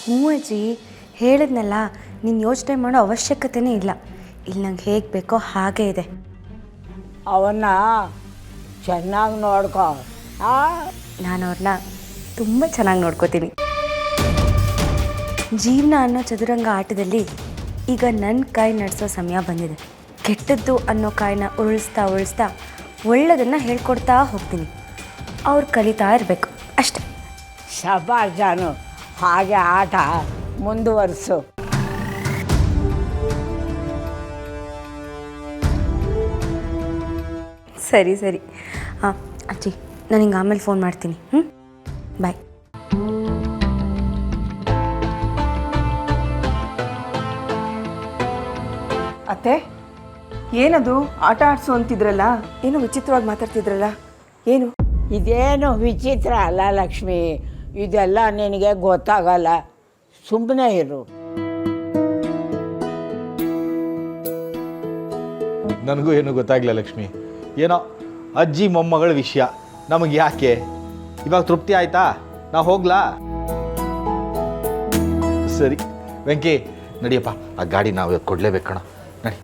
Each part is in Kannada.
ಹ್ಞೂ ಅಜ್ಜಿ, ಹೇಳಿದ್ನಲ್ಲ, ನೀನು ಯೋಚನೆ ಮಾಡೋ ಅವಶ್ಯಕತೆನೇ ಇಲ್ಲ. ಇಲ್ಲಿ ನಂಗೆ ಹೇಗೆ ಬೇಕೋ ಹಾಗೇ ಇದೆ. ಅವನ್ನ ಚೆನ್ನಾಗಿ ನೋಡ್ಕೊ. ನಾನು ಅವ್ರನ್ನ ತುಂಬ ಚೆನ್ನಾಗಿ ನೋಡ್ಕೋತೀನಿ. ಜೀವನ ಅನ್ನೋ ಚದುರಂಗ ಆಟದಲ್ಲಿ ಈಗ ನನ್ನ ಕೈ ನಡೆಸೋ ಸಮಯ ಬಂದಿದೆ. ಕೆಟ್ಟದ್ದು ಅನ್ನೋ ಕಾಯಿನ ಉರುಳಿಸ್ತಾ ಒಳ್ಳೆಯದನ್ನು ಹೇಳ್ಕೊಡ್ತಾ ಹೋಗ್ತೀನಿ. ಅವ್ರು ಕಲಿತಾ ಇರಬೇಕು ಅಷ್ಟೆ. ಶಬಾಷ್ ಜಾನು, ಹಾಗೆ ಆಟ ಮುಂದುವರಿಸು. ಸರಿ ಸರಿ. ಹಾಂ ಅಜ್ಜಿ, ನಾನು ಹಿಂಗೆ ಆಮೇಲೆ ಫೋನ್ ಮಾಡ್ತೀನಿ. ಬಾಯ್. ಅತ್ತೆ, ಏನದು ಆಟ ಆಡಿಸು ಅಂತಿದ್ರಲ್ಲ, ಏನೋ ವಿಚಿತ್ರವಾಗಿ ಮಾತಾಡ್ತಿದ್ರಲ್ಲ, ಏನು? ಇದೇನು ವಿಚಿತ್ರ ಅಲ್ಲ ಲಕ್ಷ್ಮಿ, ಇದೆಲ್ಲ ನಿನಗೆ ಗೊತ್ತಾಗಲ್ಲ, ಸುಮ್ಮನೆ ಇರು. ನನಗೂ ಏನೂ ಗೊತ್ತಾಗಲಿಲ್ಲ ಲಕ್ಷ್ಮಿ. ಏನೋ ಅಜ್ಜಿ ಮೊಮ್ಮಗಳ ವಿಷಯ, ನಮಗೆ ಯಾಕೆ? ಇವಾಗ ತೃಪ್ತಿ ಆಯ್ತಾ? ನಾ ಹೋಗ್ಲಾ? ಸರಿ ವೆಂಕಿ, ನಡಿಯಪ್ಪ, ಆ ಗಾಡಿ ನಾವು ಕೊಡಲೇಬೇಕು ಕಣ, ನಡಿ.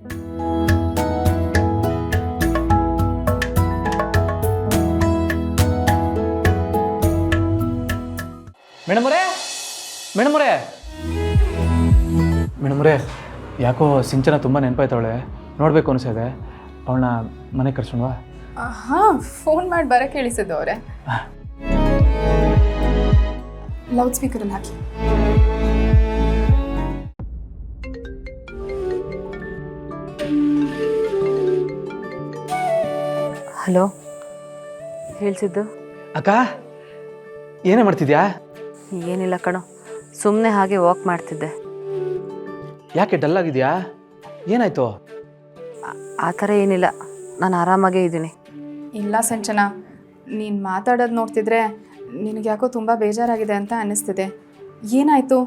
ಮೇಡಮ್ರೇ, ಯಾಕೋ ಸಿಂಚನ ತುಂಬ ನೆನಪಾಯ್ತಾವಳೆ, ನೋಡಬೇಕು ಅನಿಸಿದೆ. ಅವಳನ್ನ ಮನೆಗೆ ಕರ್ಸೋಣವಾ? ಹಾಂ, ಫೋನ್ ಮಾಡಿ ಬರೋಕ್ಕೆ ಹೇಳಿಸಿದ್ದು ಅವರೇ. ಲೌಡ್ ಸ್ಪೀಕರಲ್ಲಿ ಹಾಕಿ. ಹಲೋ, ಹೇಳ್ಸಿದ್ದು? ಅಕ್ಕ, ಏನೇ ಮಾಡ್ತಿದ್ಯಾ? ಏನಿಲ್ಲ ಕಣೋ, ಸುಮ್ಮನೆ ಹಾಗೆ ವಾಕ್ ಮಾಡ್ತಿದ್ದೆ. ಯಾಕೆ ಡಲ್ ಆಗಿದೆಯಾ? ಏನಾಯ್ತು? ಆ ಥರ ಏನಿಲ್ಲ, ನಾನು ಆರಾಮಾಗೇ ಇದ್ದೀನಿ. ಇಲ್ಲ ಸಂಚನ, ನೀನು ಮಾತಾಡೋದು ನೋಡ್ತಿದ್ರೆ ನಿನಗೆ ಯಾಕೋ ತುಂಬ ಬೇಜಾರಾಗಿದೆ ಅಂತ ಅನ್ನಿಸ್ತಿದೆ. ಏನಾಯಿತು?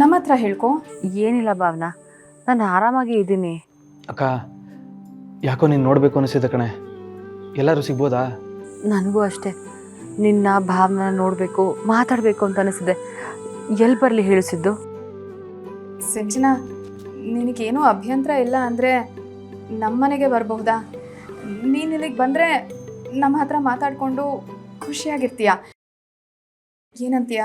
ನಮ್ಮ ಹತ್ರ ಹೇಳ್ಕೊ. ಏನಿಲ್ಲ ಭಾವನಾ, ನಾನು ಆರಾಮಾಗೇ ಇದ್ದೀನಿ. ಅಕ್ಕ, ಯಾಕೋ ನೀನು ನೋಡಬೇಕು ಅನಿಸಿದೆ ಕಣೆ, ಎಲ್ಲರೂ ಸಿಗ್ಬೋದಾ? ನನಗೂ ಅಷ್ಟೇ, ನಿನ್ನ ಭಾವನ ನೋಡಬೇಕು, ಮಾತಾಡಬೇಕು ಅಂತ ಅನಿಸಿದೆ. ಎಲ್ಲಿ ಬರಲಿ ಹೇಳಿಸಿದ್ದು? ಸಂಚನ, ನಿನಗೇನೂ ಅಭ್ಯಂತರ ಇಲ್ಲ ಅಂದರೆ ನಮ್ಮನೆಗೆ ಬರಬಹುದಾ? ನೀನು ಇಲ್ಲಿಗೆ ಬಂದರೆ ನಮ್ಮ ಹತ್ರ ಮಾತಾಡಿಕೊಂಡು ಖುಷಿಯಾಗಿರ್ತೀಯ. ಏನಂತೀಯ?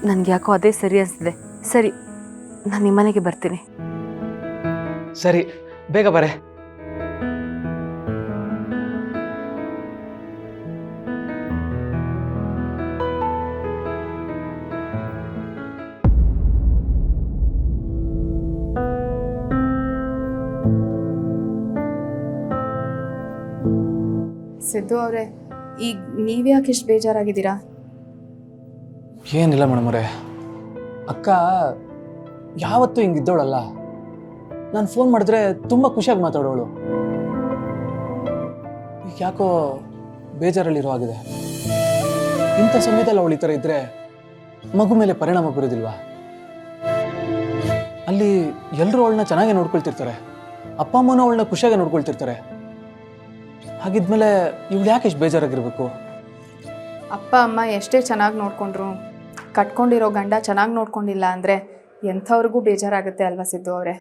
ನನಗೆ ಯಾಕೋ ಅದೇ ಸರಿ ಅನಿಸ್ತಿದೆ. ಸರಿ, ನಾನು ನಿಮ್ಮನೆಗೆ ಬರ್ತೀನಿ. ಸರಿ, ಬೇಗ ಬರೆ. ಸಿದ್ದು ಅವರೇ, ಈಗ ನೀವ್ಯಾಕೆ ಇಷ್ಟು ಬೇಜಾರಾಗಿದ್ದೀರಾ? ಏನಿಲ್ಲ ಮೇಡಮರೇ, ಅಕ್ಕ ಯಾವತ್ತೂ ಹಿಂಗಿದ್ದವಳಲ್ಲ. ನಾನು ಫೋನ್ ಮಾಡಿದ್ರೆ ತುಂಬ ಖುಷಿಯಾಗಿ ಮಾತಾಡೋಳು. ಈಗ ಯಾಕೋ ಬೇಜಾರಲ್ಲಿರೋ ಆಗಿದೆ. ಇಂಥ ಸಮಯದಲ್ಲಿ ಅವಳು ಈ ಥರ ಇದ್ದರೆ ಮಗು ಮೇಲೆ ಪರಿಣಾಮ ಬೀರೋದಿಲ್ವಾ? ಅಲ್ಲಿ ಎಲ್ಲರೂ ಅವಳನ್ನ ಚೆನ್ನಾಗಿ ನೋಡ್ಕೊಳ್ತಿರ್ತಾರೆ, ಅಪ್ಪ ಅಮ್ಮನೂ ಅವಳನ್ನ ಖುಷಿಯಾಗಿ ನೋಡ್ಕೊಳ್ತಿರ್ತಾರೆ. ಹಾಗಿದ್ಮೇಲೆ ಇವಳು ಯಾಕೆ ಇಷ್ಟು ಬೇಜಾರಾಗಿರ್ಬೇಕು? ಅಪ್ಪ ಅಮ್ಮ ಎಷ್ಟೇ ಚೆನ್ನಾಗಿ ನೋಡಿಕೊಂಡ್ರು, ಕಟ್ಕೊಂಡಿರೋ ಗಂಡ ಚೆನ್ನಾಗಿ ನೋಡ್ಕೊಂಡಿಲ್ಲ ಅಂದರೆ ಎಂಥವ್ರಿಗೂ ಬೇಜಾರಾಗುತ್ತೆ ಅಲ್ವಾ ಸಿದ್ದು ಅವರೇ?